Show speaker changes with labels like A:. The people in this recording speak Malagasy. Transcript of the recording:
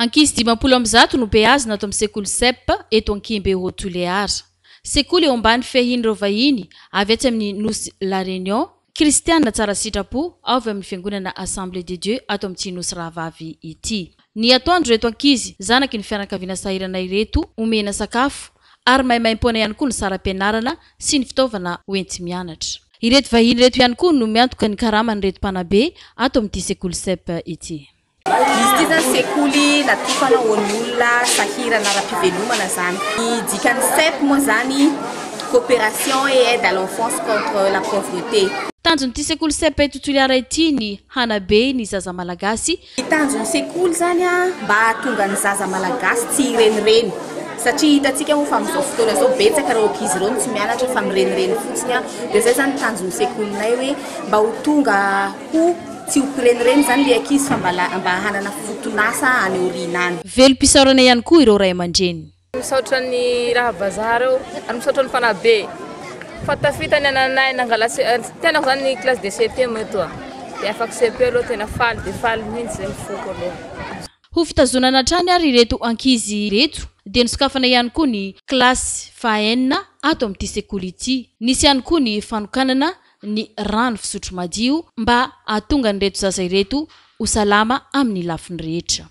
A: Ankizy 10 no beazina ato amin'ny sekoly CEP eto Ankimbe Haut-Tulear. Sekoly eo ambany fehiny vahiny avy atsy amin'ny Nosy La Réunion, Kristiana tsara sitrapo avy amin'ny fiangonana Assemblée de Dieu ato amin'ny Tsinosy Rahavavy ity. Ny atoandro reto ankizy zanaky ny fianakaviana sahirana ireto omena sakafo ary maimaim-poana ihany koa ny saram-pianarana sy ny fitaovana hoenty mianatra. Ireto vahiny reto ihany koa no miantoka ny karamany reto mpanabe ato amin'ity sekoly CEP ity.
B: Izy ity zany sekoly natokana ho an'ny olona sahirana ara-pivelomana zany. Ny dikan'ny CEP moa zany coopération et aide à l'enfance contre la pauvreté.
A: Tanjon'ity sekoly CEP eto Tulear ity ny hanabe ny zaza malagasy.
B: Ny tanjon'ny sekoly zany mba hahatonga ny zaza malagasy tsy irenireny. Satria hitantsika moa fa amin'izao fotoana zao betsaka ireo ankizy ireo tsy mianatra fa mirenireny fotsiny dia zay zany tanjon'ny sekolinay hoe mba ho tonga ho tsy upirenireny zany le ankizy fa mba hanana fotonasa any aoriana any.
A: Velom-pisaorana ihany koa ireo ray aman-dreny.
C: Misaotra ny raha bazary ary misaotra ny mpanabe. Fatafita ny ananay nangala tena zany ny classe de CPM eto. Dia afaka CP aloha tena faly dia faly mihitsy zay mifoko aloha.
A: Ho fitazonana hatrany ary ireto ankizy reto dia nisokafana ihany koa ny klasy fahenina ato amin'ity sekoly ity. Nisy ihany koa ny fanokanana ny rano fisotro madio mba hahatonga ny reto zaza ireto ho salama amin'ny lafiny rehetra.